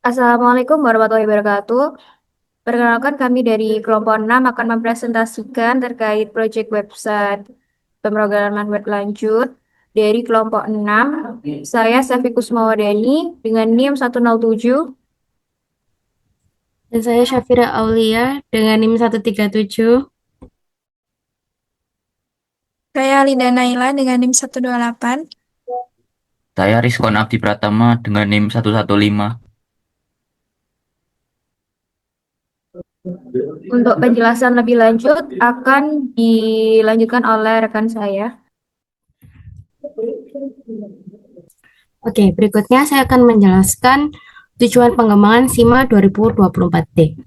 Assalamualaikum warahmatullahi wabarakatuh. Perkenalkan kami dari kelompok 6 akan mempresentasikan terkait proyek website pemrograman web lanjut dari kelompok 6. Saya Safi Kusmawadani dengan NIM 107. Dan saya Syafira Aulia dengan NIM 137. Saya Linda Naila dengan NIM 128. Saya Rizwan Abdi Pratama dengan NIM 115. Untuk penjelasan lebih lanjut akan dilanjutkan oleh rekan saya. Oke, berikutnya saya akan menjelaskan tujuan pengembangan SIMA 2024D.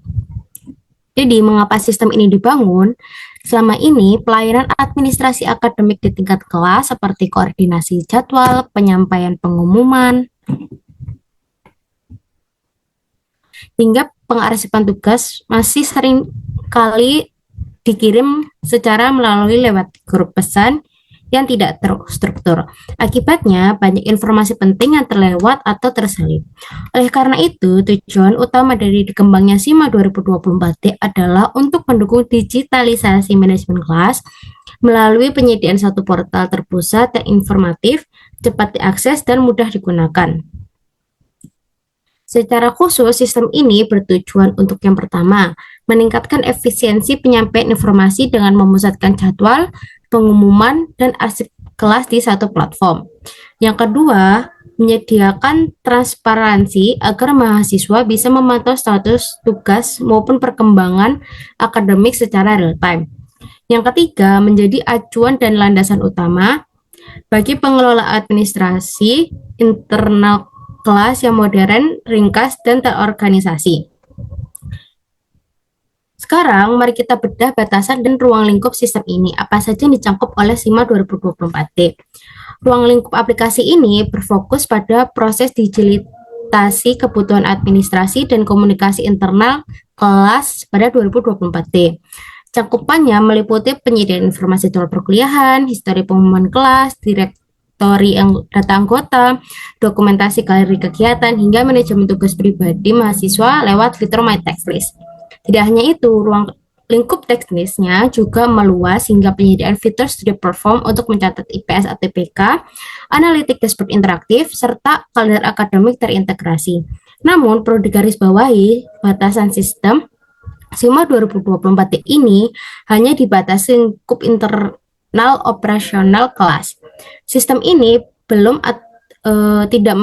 Jadi, mengapa sistem ini dibangun? Selama ini, pelayanan administrasi akademik di tingkat kelas seperti koordinasi jadwal, penyampaian pengumuman, hingga pengarsipan tugas masih sering kali dikirim secara melalui lewat grup pesan yang tidak terstruktur. Akibatnya, banyak informasi penting yang terlewat atau terselip. Oleh karena itu, tujuan utama dari dikembangnya SIMA 2024D adalah untuk mendukung digitalisasi manajemen kelas melalui penyediaan satu portal terpusat yang informatif, cepat diakses, dan mudah digunakan. Secara khusus, sistem ini bertujuan untuk yang pertama, meningkatkan efisiensi penyampaian informasi dengan memusatkan jadwal, pengumuman, dan arsip kelas di satu platform. Yang kedua, menyediakan transparansi agar mahasiswa bisa memantau status tugas maupun perkembangan akademik secara real time. Yang ketiga, menjadi acuan dan landasan utama bagi pengelola administrasi internal kelas yang modern, ringkas, dan terorganisasi. Sekarang, mari kita bedah batasan dan ruang lingkup sistem ini. Apa saja yang dicangkup oleh SIMA 2024D? Ruang lingkup aplikasi ini berfokus pada proses digitalisasi kebutuhan administrasi dan komunikasi internal kelas pada 2024D. Cakupannya meliputi penyediaan informasi jadwal perkuliahan, histori pengumuman kelas, direktori data anggota, dokumentasi galeri kegiatan, hingga manajemen tugas pribadi mahasiswa lewat fitur My Text List. Tidak hanya itu, ruang lingkup teknisnya juga meluas hingga penyediaan fitur studio perform untuk mencatat IPS atau IPK, analitik dashboard interaktif, serta kalender akademik terintegrasi. Namun, perlu digarisbawahi, batasan sistem SIMA 2024 ini hanya dibatasi lingkup internal operasional kelas. Sistem ini belum tidak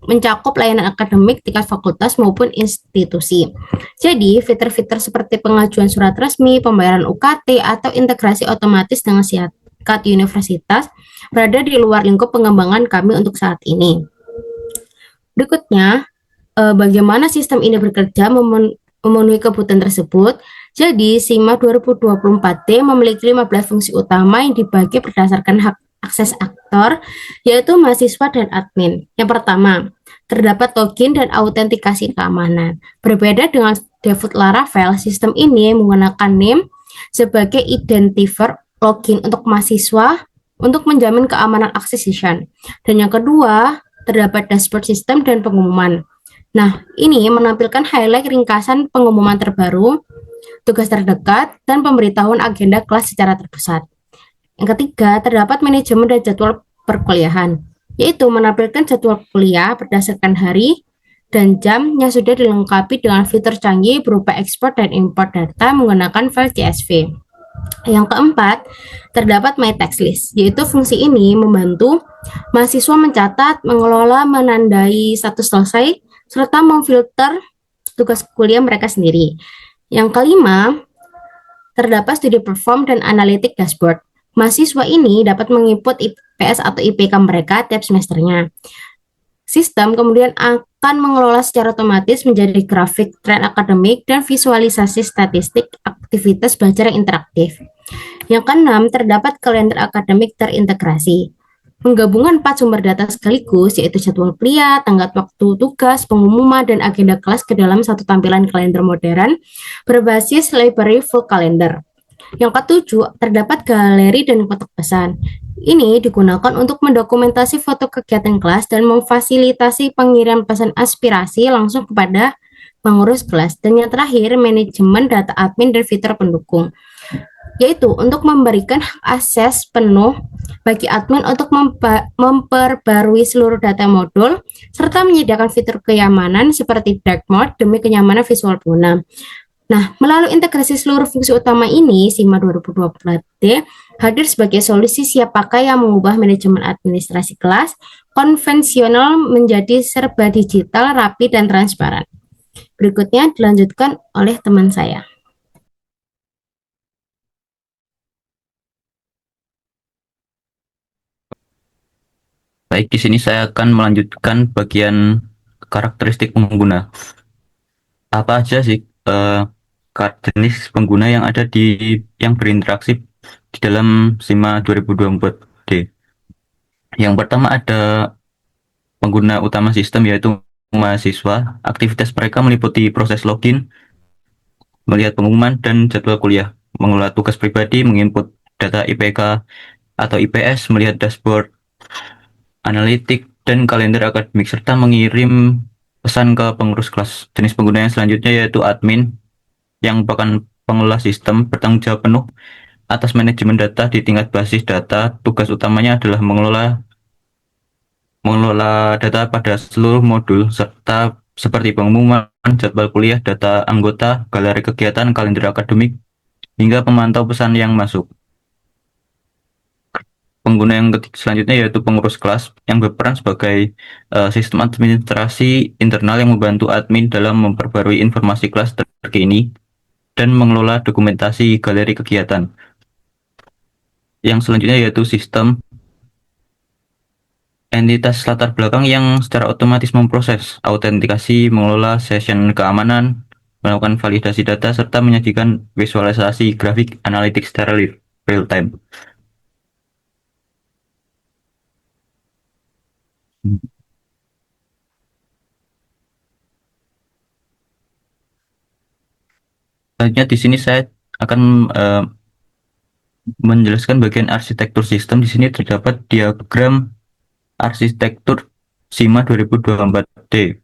mencakup layanan akademik tingkat fakultas maupun institusi. Jadi, fitur-fitur seperti pengajuan surat resmi, pembayaran UKT, atau integrasi otomatis dengan sikat universitas berada di luar lingkup pengembangan kami untuk saat ini. Berikutnya, bagaimana sistem ini bekerja memenuhi kebutuhan tersebut. Jadi, SIMA 2024D memiliki 15 fungsi utama yang dibagi berdasarkan hak akses aktor, yaitu mahasiswa dan admin. Yang pertama, terdapat login dan autentikasi keamanan. Berbeda dengan default Laravel, sistem ini menggunakan NIM sebagai identifier login untuk mahasiswa untuk menjamin keamanan akses session. Dan yang kedua, terdapat dashboard sistem dan pengumuman. Nah, ini menampilkan highlight ringkasan pengumuman terbaru, tugas terdekat, dan pemberitahuan agenda kelas secara terpusat. Yang ketiga, terdapat manajemen dan jadwal perkuliahan, yaitu menampilkan jadwal kuliah berdasarkan hari dan jam yang sudah dilengkapi dengan fitur canggih berupa ekspor dan import data menggunakan file CSV. Yang keempat, terdapat My Text List, yaitu fungsi ini membantu mahasiswa mencatat, mengelola, menandai status selesai, serta memfilter tugas kuliah mereka sendiri. Yang kelima, terdapat studi perform dan analitik dashboard. Mahasiswa ini dapat menginput IPS atau IPK mereka tiap semesternya. Sistem kemudian akan mengelola secara otomatis menjadi grafik tren akademik dan visualisasi statistik aktivitas belajar yang interaktif. Yang keenam, terdapat kalender akademik terintegrasi. Penggabungan 4 sumber data sekaligus, yaitu jadwal kuliah, tenggat waktu tugas, pengumuman, dan agenda kelas ke dalam satu tampilan kalender modern berbasis library full calendar. Yang ketujuh, terdapat galeri dan kotak pesan. ini digunakan untuk mendokumentasi foto kegiatan kelas dan memfasilitasi pengirim pesan aspirasi langsung kepada pengurus kelas. Dan yang terakhir, manajemen data admin dan fitur pendukung, yaitu untuk memberikan akses penuh bagi admin untuk memperbarui seluruh data modul, serta menyediakan fitur kenyamanan seperti dark mode demi kenyamanan visual pengguna. Nah, melalui integrasi seluruh fungsi utama ini, SIMA 2024D hadir sebagai solusi siap pakai yang mengubah manajemen administrasi kelas konvensional menjadi serba digital, rapi, dan transparan. Berikutnya dilanjutkan oleh teman saya. Baik, di sini saya akan melanjutkan bagian karakteristik pengguna. Apa aja sih jenis pengguna yang ada yang berinteraksi di dalam SIMA 2024D? Yang pertama ada pengguna utama sistem, yaitu mahasiswa. Aktivitas mereka meliputi proses login, melihat pengumuman dan jadwal kuliah, mengelola tugas pribadi, menginput data IPK atau IPS, melihat dashboard, analitik, dan kalender akademik, serta mengirim pesan ke pengurus kelas. Jenis pengguna yang selanjutnya yaitu admin, yang merupakan pengelola sistem, bertanggung jawab penuh atas manajemen data di tingkat basis data. Tugas utamanya adalah mengelola data pada seluruh modul, serta seperti pengumuman, jadwal kuliah, data anggota, galeri kegiatan, kalender akademik, hingga pemantau pesan yang masuk. Pengguna yang selanjutnya yaitu pengurus kelas, yang berperan sebagai sistem administrasi internal yang membantu admin dalam memperbarui informasi kelas terkini dan mengelola dokumentasi galeri kegiatan. Yang selanjutnya yaitu sistem, entitas latar belakang yang secara otomatis memproses autentikasi, mengelola session keamanan, melakukan validasi data, serta menyajikan visualisasi grafik analitik secara real time. Selanjutnya di sini saya akan menjelaskan bagian arsitektur sistem. Di sini terdapat diagram arsitektur SIMA 2024D.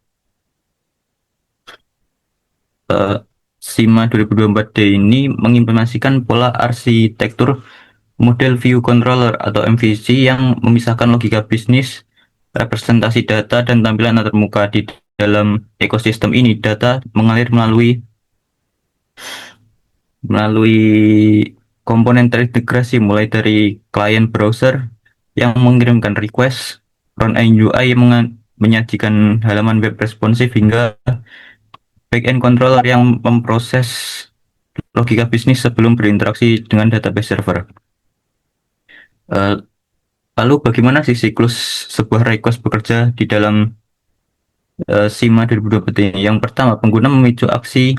SIMA 2024D ini mengimplementasikan pola arsitektur model view controller atau MVC yang memisahkan logika bisnis, representasi data, dan tampilan antarmuka. Di dalam ekosistem ini, data mengalir melalui komponen terintegrasi, mulai dari klien browser yang mengirimkan request, front-end UI yang menyajikan halaman web responsif, hingga back-end controller yang memproses logika bisnis sebelum berinteraksi dengan database server. Lalu bagaimana sih siklus sebuah request bekerja di dalam SIMA 2020 ini? Yang pertama, pengguna memicu aksi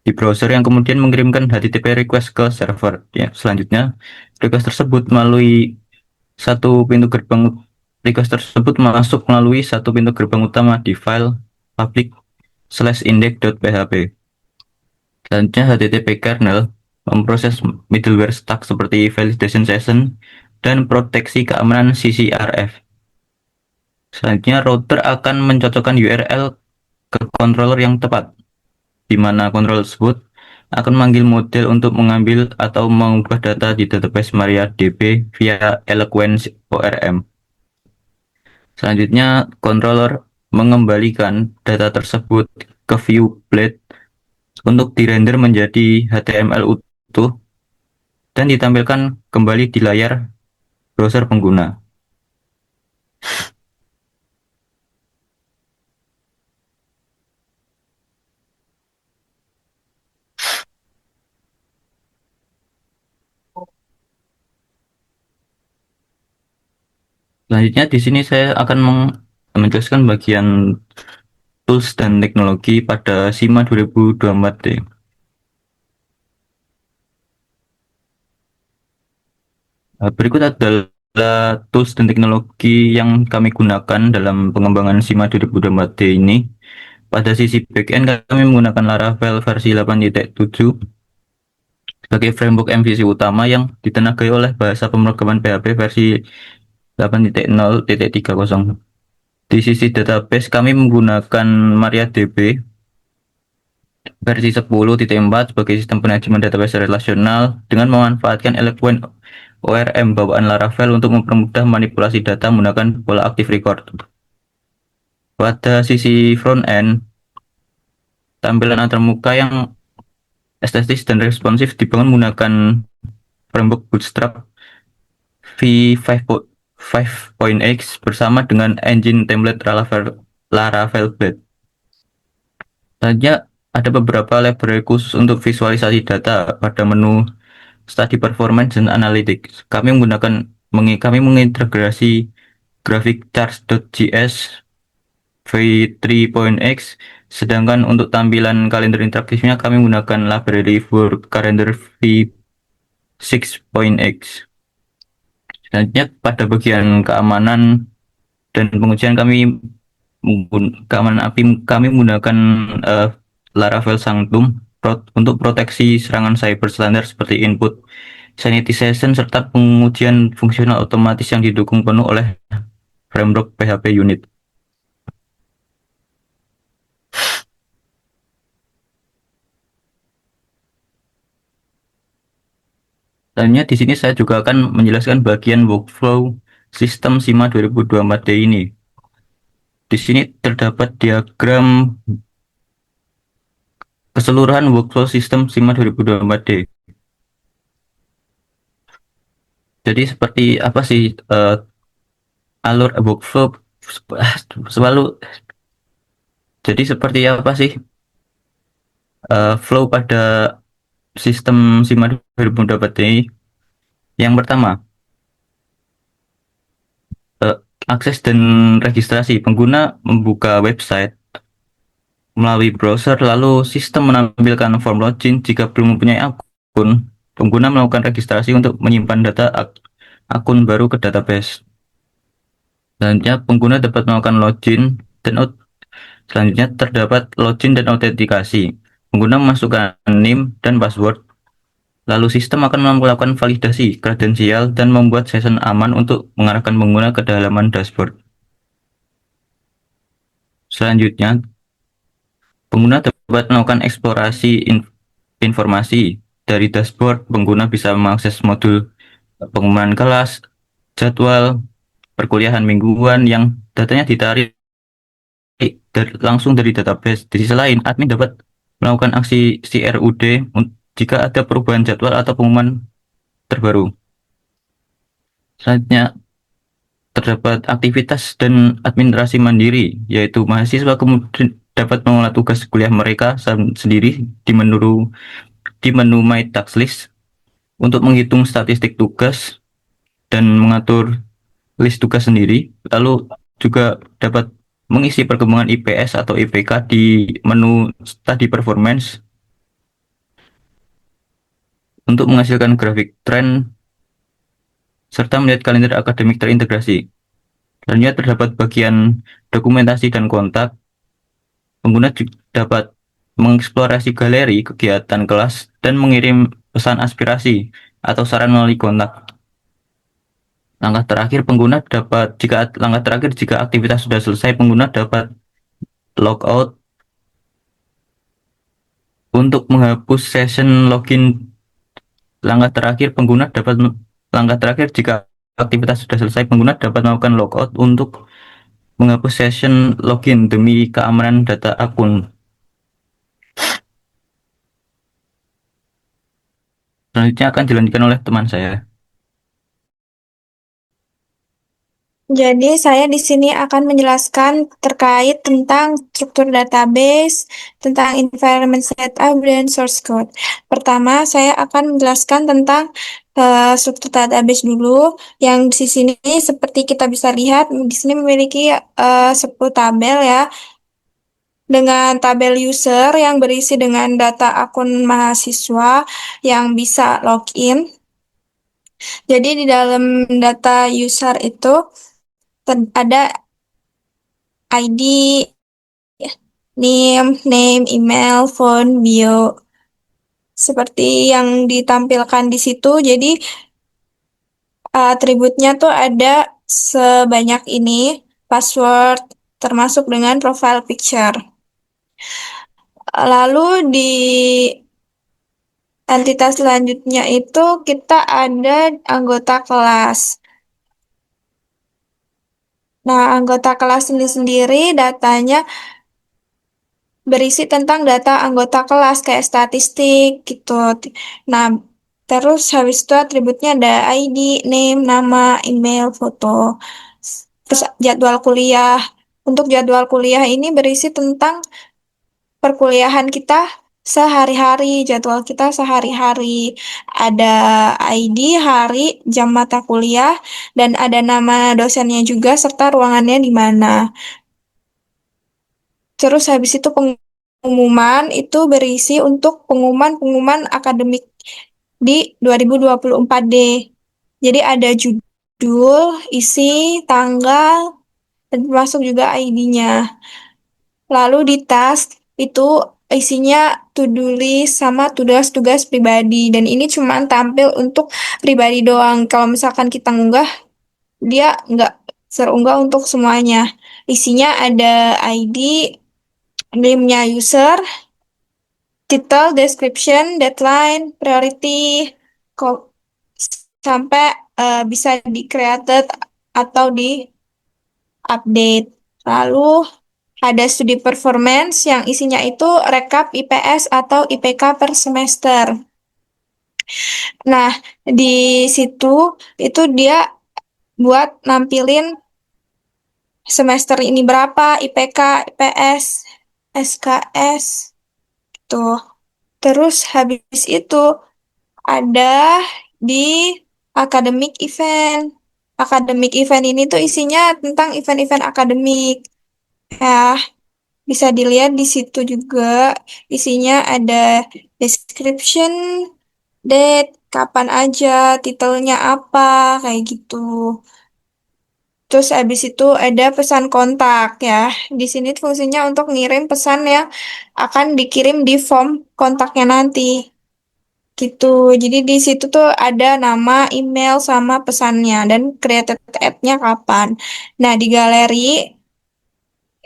di browser yang kemudian mengirimkan HTTP request ke server. Ya, selanjutnya, request tersebut masuk melalui satu pintu gerbang utama di file public/index.php. Selanjutnya, HTTP kernel memproses middleware stack seperti validation session dan proteksi keamanan CCRF. Selanjutnya, router akan mencocokkan URL ke controller yang tepat, di mana controller tersebut akan memanggil model untuk mengambil atau mengubah data di database MariaDB via Eloquence ORM. Selanjutnya, controller mengembalikan data tersebut ke view blade untuk dirender menjadi HTML utuh dan ditampilkan kembali di layar browser pengguna. Selanjutnya di sini saya akan menjelaskan bagian tools dan teknologi pada SIMA 2024D. Berikut adalah tools dan teknologi yang kami gunakan dalam pengembangan SIMA 2024D ini. Pada sisi backend kami menggunakan Laravel versi 8.7. sebagai framework MVC utama yang ditenagai oleh bahasa pemrograman PHP versi 8.0.30. Di sisi database kami menggunakan MariaDB versi 10.4 sebagai sistem manajemen database relasional dengan memanfaatkan Eloquent ORM bawaan Laravel untuk mempermudah manipulasi data menggunakan pola active record. Pada sisi front end, tampilan antarmuka yang estetis dan responsif dibangun menggunakan framework Bootstrap v5.x bersama dengan engine template Laravel Blade. Selanjutnya ada beberapa library khusus untuk visualisasi data pada menu Study Performance dan Analytics. Kami mengintegrasi graphicharts.js v3.x, sedangkan untuk tampilan kalender interaktifnya kami menggunakan library for calendar v6.x. Selanjutnya pada bagian keamanan dan pengujian keamanan API kami menggunakan Laravel Sanctum untuk proteksi serangan cyber standar seperti input sanitization serta pengujian fungsional otomatis yang didukung penuh oleh framework PHP Unit. Selanjutnya di sini saya juga akan menjelaskan bagian workflow sistem SIMA 2024D ini. Di sini terdapat diagram keseluruhan workflow sistem SIMA 2024D. Jadi seperti apa sih alur workflow selalu? Jadi seperti apa sih flow pada sistem SIMA 2024D? Yang pertama, akses dan registrasi. Pengguna membuka website melalui browser, lalu sistem menampilkan form login. Jika belum mempunyai akun, pengguna melakukan registrasi untuk menyimpan data akun baru ke database. Selanjutnya, pengguna dapat melakukan login dan selanjutnya terdapat login dan autentikasi. Pengguna memasukkan NIM dan password, lalu sistem akan melakukan validasi kredensial dan membuat session aman untuk mengarahkan pengguna ke halaman dashboard. Selanjutnya, pengguna dapat melakukan eksplorasi informasi. Dari dashboard, pengguna bisa mengakses modul pengumuman kelas, jadwal, perkuliahan mingguan yang datanya ditarik langsung dari database. Di sisi lain, admin dapat melakukan aksi CRUD jika ada perubahan jadwal atau pengumuman terbaru. Selanjutnya, terdapat aktivitas dan administrasi mandiri, yaitu mahasiswa kemudian dapat mengolah tugas kuliah mereka sendiri di menu My Task List untuk menghitung statistik tugas dan mengatur list tugas sendiri. Lalu juga dapat mengisi perkembangan IPS atau IPK di menu Study Performance untuk menghasilkan grafik tren serta melihat kalender akademik terintegrasi. Selanjutnya terdapat bagian dokumentasi dan kontak. Pengguna dapat mengeksplorasi galeri kegiatan kelas dan mengirim pesan aspirasi atau saran melalui kontak. Langkah terakhir jika aktivitas sudah selesai, pengguna dapat logout untuk menghapus session login. Langkah terakhir jika aktivitas sudah selesai, pengguna dapat melakukan logout untuk menghapus session login demi keamanan data akun. Selanjutnya akan dilanjutkan oleh teman saya. Jadi saya di sini akan menjelaskan terkait tentang struktur database, tentang environment setup, dan source code. Pertama, saya akan menjelaskan tentang struktur database dulu. Yang di sini seperti kita bisa lihat, di sini memiliki 10 tabel ya, dengan tabel user yang berisi dengan data akun mahasiswa yang bisa login. Jadi di dalam data user itu ada ID, name, email, phone, bio, seperti yang ditampilkan di situ. Jadi atributnya tuh ada sebanyak ini, password termasuk dengan profile picture. Lalu di entitas selanjutnya itu kita ada anggota kelas. Nah, anggota kelas ini sendiri datanya berisi tentang data anggota kelas kayak statistik gitu. Nah, terus habis itu atributnya ada ID, name, nama, email, foto. Terus jadwal kuliah. Untuk jadwal kuliah ini berisi tentang perkuliahan kita sehari-hari, jadwal kita sehari-hari. Ada ID, hari, jam mata kuliah, dan ada nama dosennya juga serta ruangannya di mana. Terus habis itu pengumuman itu berisi untuk pengumuman-pengumuman akademik di 2024D. Jadi ada judul, isi, tanggal, dan termasuk juga ID-nya. Lalu di task itu isinya to-do list sama tugas-tugas pribadi. Dan ini cuma tampil untuk pribadi doang. Kalau misalkan kita ngunggah, dia nggak terunggah untuk semuanya. Isinya ada ID, name-nya user, title, description, deadline, priority, kok sampai bisa di-created atau di-update. Lalu ada studi performance yang isinya itu rekap IPS atau IPK per semester. Nah, di situ itu dia buat nampilin semester ini berapa IPK, IPS, SKS, tuh. Terus habis itu ada di academic event. Academic event ini tuh isinya tentang event-event akademik. Ya, bisa dilihat di situ juga isinya ada description, date, kapan aja, titelnya apa, kayak gitu. Terus habis itu ada pesan kontak ya. Di sini fungsinya untuk ngirim pesan yang akan dikirim di form kontaknya nanti. Gitu. Jadi di situ tuh ada nama, email, sama pesannya dan created ad-nya kapan. Nah, di galeri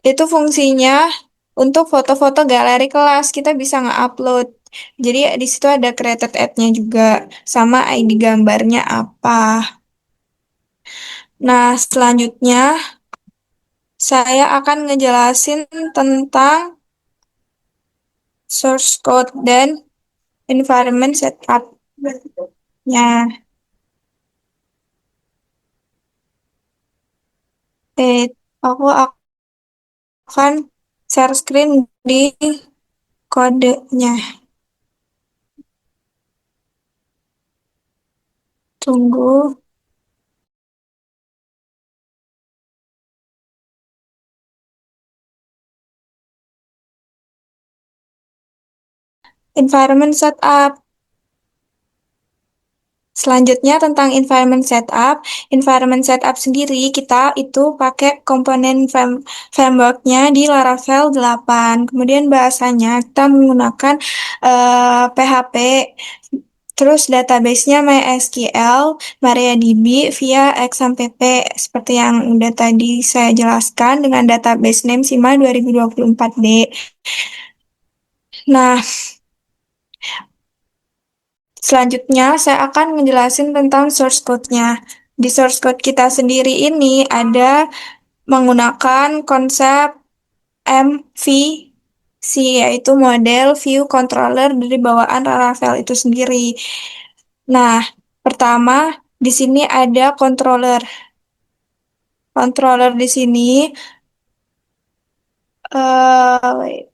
itu fungsinya untuk foto-foto galeri kelas. Kita bisa nge-upload. Jadi di situ ada created ad-nya juga sama ID gambarnya apa. Nah, selanjutnya saya akan ngejelasin tentang source code dan environment setup-nya. Aku akan share screen di kodenya. Tunggu. Environment setup. Selanjutnya tentang environment setup. Environment setup sendiri kita itu pakai komponen frameworknya di Laravel 8. Kemudian bahasanya kita menggunakan PHP. Terus database-nya MySQL, MariaDB via XAMPP seperti yang udah tadi saya jelaskan dengan database name SIMA 2024D. Nah, selanjutnya saya akan menjelaskan tentang source code-nya. Di source code kita sendiri ini ada menggunakan konsep MVC, yaitu model view controller dari bawaan Laravel itu sendiri. Nah, pertama di sini ada controller. Controller di sini eh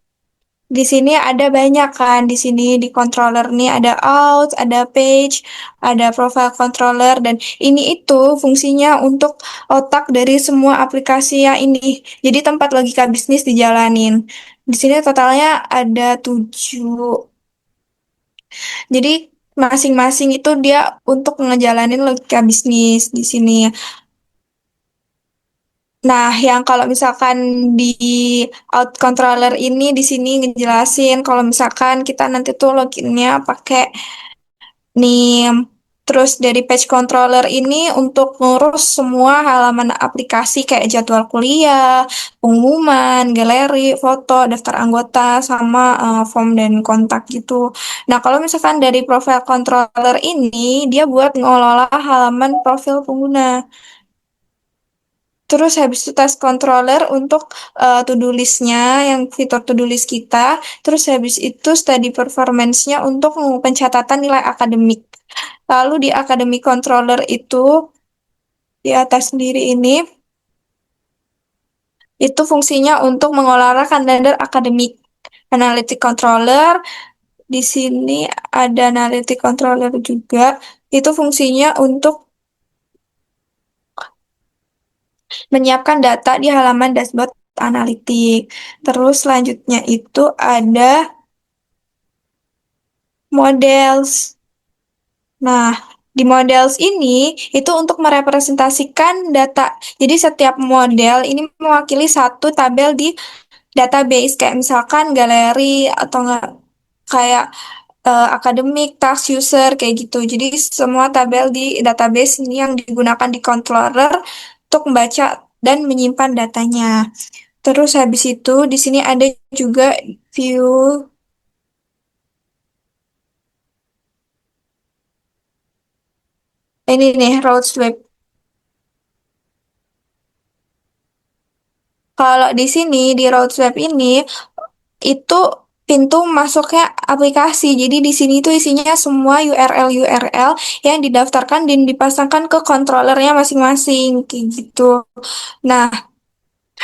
di sini ada banyak kan, di sini di controller nih ada out, ada page, ada profile controller, dan ini itu fungsinya untuk otak dari semua aplikasi yang ini. Jadi tempat logika bisnis dijalanin. Di sini totalnya ada 7. Jadi masing-masing itu dia untuk ngejalanin logika bisnis di sini. Nah, yang kalau misalkan di out controller ini di sini ngejelasin kalau misalkan kita nanti tuh loginnya pakai NIM. Terus dari page controller ini untuk ngurus semua halaman aplikasi kayak jadwal kuliah, pengumuman, galeri, foto, daftar anggota, sama form dan kontak gitu. Nah, kalau misalkan dari profile controller ini, dia buat ngelola halaman profil pengguna. Terus habis itu task controller untuk to-do list-nya, yang fitur to-do list kita. Terus habis itu study performance-nya untuk pencatatan nilai akademik. Lalu di academic controller itu di atas sendiri ini itu fungsinya untuk mengelola kalender akademik. Analytic controller di sini ada analytic controller juga. Itu fungsinya untuk menyiapkan data di halaman dashboard analitik. Terus selanjutnya itu ada models. Nah, di models ini itu untuk merepresentasikan data. Jadi setiap model ini mewakili satu tabel di database kayak misalkan galeri atau enggak kayak akademik, task user kayak gitu. Jadi semua tabel di database ini yang digunakan di controller untuk membaca dan menyimpan datanya. Terus habis itu di sini ada juga view ini nih road sweep. Kalau di sini di road sweep ini itu pintu masuknya aplikasi. Jadi di sini tuh isinya semua URL-URL yang didaftarkan dan dipasangkan ke controllernya masing-masing kayak gitu. Nah,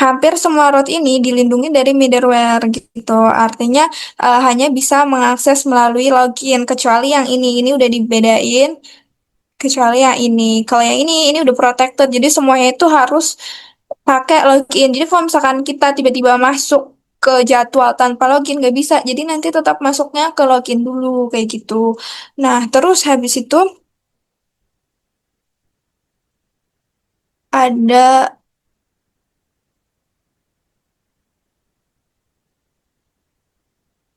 hampir semua root ini dilindungi dari middleware gitu. Artinya hanya bisa mengakses melalui login kecuali yang ini udah dibedain kecuali yang ini. Kalau yang ini udah protected. Jadi semuanya itu harus pakai login. Jadi kalau misalkan kita tiba-tiba masuk ke jadwal tanpa login nggak bisa. Jadi nanti tetap masuknya ke login dulu kayak gitu. Nah, terus habis itu ada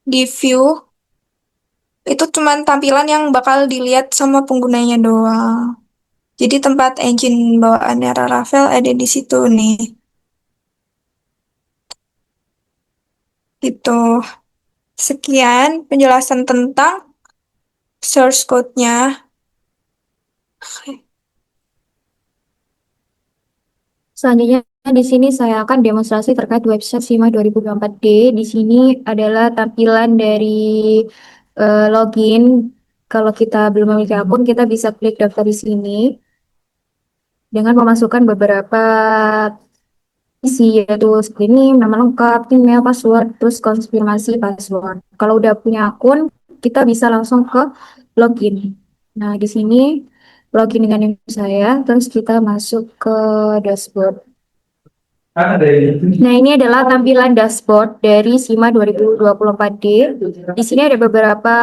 di view itu cuman tampilan yang bakal dilihat sama penggunanya doang. Jadi tempat engine bawaannya Laravel ada di situ nih. Gitu. Sekian penjelasan tentang source code-nya. Selanjutnya di sini saya akan demonstrasi terkait website SIMA 2024D. Di sini adalah tampilan dari login. Kalau kita belum memiliki akun, kita bisa klik daftar di sini dengan memasukkan beberapa isi, yaitu screening, nama lengkap, email, password, terus konfirmasi password. Kalau udah punya akun, kita bisa langsung ke login. Nah, di sini login dengan email saya, terus kita masuk ke dashboard. Nah, ini adalah tampilan dashboard dari SIMA 2024D. Di sini ada beberapa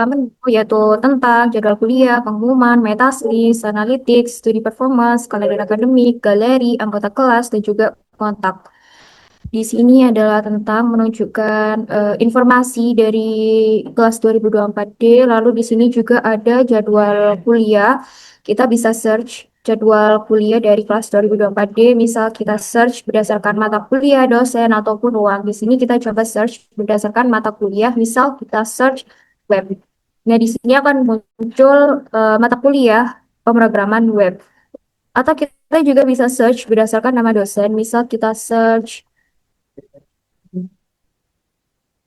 menu, yaitu tentang jadwal kuliah, pengumuman, metaslist, analytics, studi performance, kalender akademik, galeri, anggota kelas, dan juga kontak. Di sini adalah tentang menunjukkan informasi dari kelas 2024D. Lalu di sini juga ada jadwal kuliah. Kita bisa search jadwal kuliah dari kelas 2024D. Misal kita search berdasarkan mata kuliah, dosen, ataupun ruang. Di sini kita coba search berdasarkan mata kuliah. Misal kita search web. Nah, di sini akan muncul mata kuliah pemrograman web. Atau kita juga bisa search berdasarkan nama dosen. Misal kita search,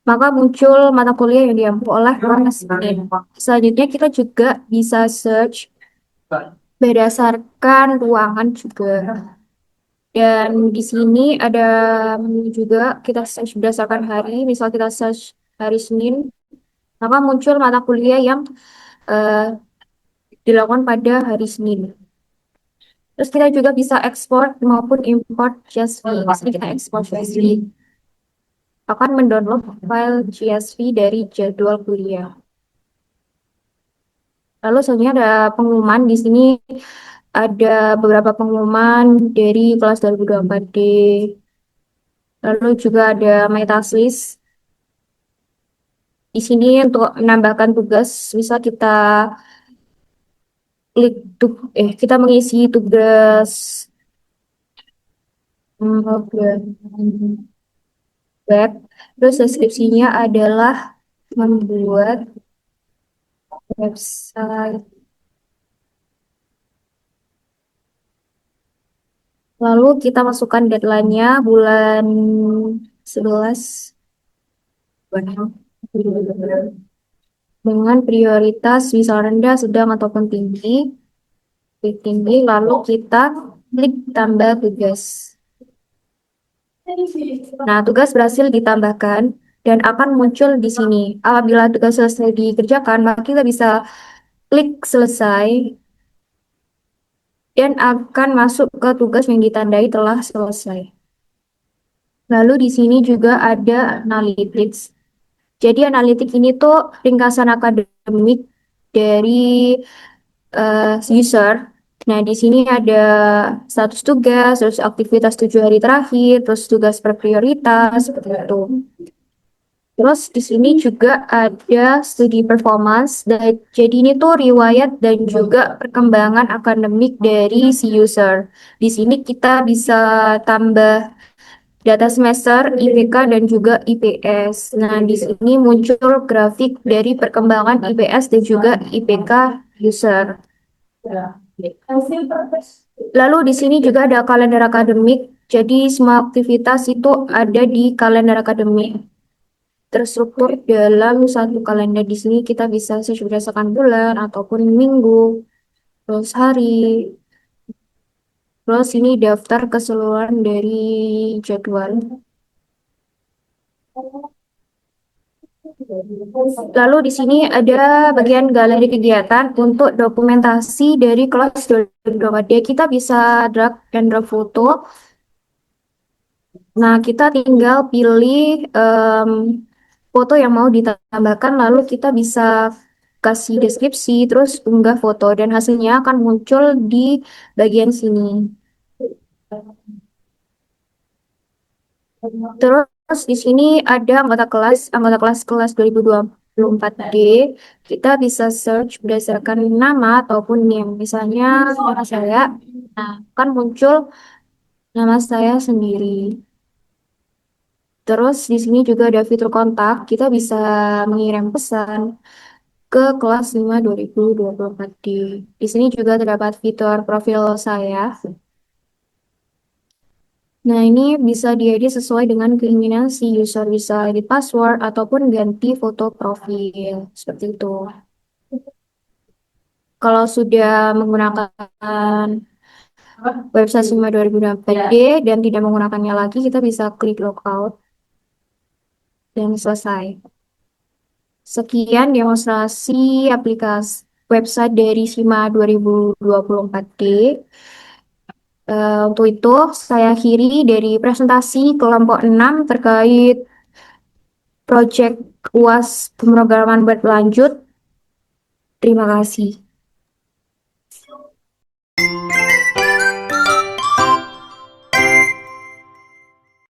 maka muncul mata kuliah yang diampu oleh kelas ini. Selanjutnya kita juga bisa search berdasarkan ruangan juga. Dan di sini ada menu juga, kita search berdasarkan hari. Misal kita search hari Senin, maka muncul mata kuliah yang eh, dilakukan pada hari Senin. Terus kita juga bisa ekspor maupun import CSV. Di sini kita ekspor CSV. Akan mendownload file CSV dari jadwal kuliah. Lalu selanjutnya ada pengumuman. Di sini ada beberapa pengumuman dari kelas 2024D. Lalu juga ada metasis. Di sini untuk menambahkan tugas, bisa kita klik kita mengisi tugas program web. Terus deskripsinya adalah membuat website. Lalu kita masukkan deadline-nya bulan 11 dengan prioritas bisa rendah, sedang, ataupun tinggi. Klik tinggi, lalu kita klik tambah tugas. Nah, tugas berhasil ditambahkan dan akan muncul di sini. Apabila tugas selesai dikerjakan, maka kita bisa klik selesai dan akan masuk ke tugas yang ditandai telah selesai. Lalu di sini juga ada analytics. Jadi analitik ini tuh ringkasan akademik dari user. Nah, di sini ada status tugas, terus aktivitas 7 hari terakhir, terus tugas per prioritas, seperti itu. Terus di sini juga ada studi performance. Jadi ini tuh riwayat dan juga perkembangan akademik dari si user. Di sini kita bisa tambah data semester, IPK, dan juga IPS. Nah, di sini muncul grafik dari perkembangan IPS dan juga IPK user. Lalu di sini juga ada kalender akademik. Jadi semua aktivitas itu ada di kalender akademik. Terstruktur dalam satu kalender. Di sini kita bisa search berdasarkan bulan ataupun minggu, terus hari. Terus ini daftar keseluruhan dari jadwal. Lalu di sini ada bagian galeri kegiatan untuk dokumentasi dari kelas 2024. Kita bisa drag and drop foto. Nah, kita tinggal pilih foto yang mau ditambahkan, lalu kita bisa kasih deskripsi, terus unggah foto, dan hasilnya akan muncul di bagian sini. Terus di sini ada anggota kelas 2024D. Kita bisa search berdasarkan nama ataupun name. Misalnya nama saya, nah kan muncul nama saya sendiri. Terus di sini juga ada fitur kontak. Kita bisa mengirim pesan ke kelas 5 2024D. Di sini juga terdapat fitur profil saya. Nah, ini bisa diedit sesuai dengan keinginan si user, bisa edit password ataupun ganti foto profil, seperti itu. Kalau sudah menggunakan website SIMA 2024D dan tidak menggunakannya lagi, kita bisa klik logout dan selesai. Sekian demonstrasi aplikasi website dari SIMA 2024D. Untuk itu, saya akhiri dari presentasi kelompok 6 terkait proyek UAS pemrograman berlanjut. Terima kasih.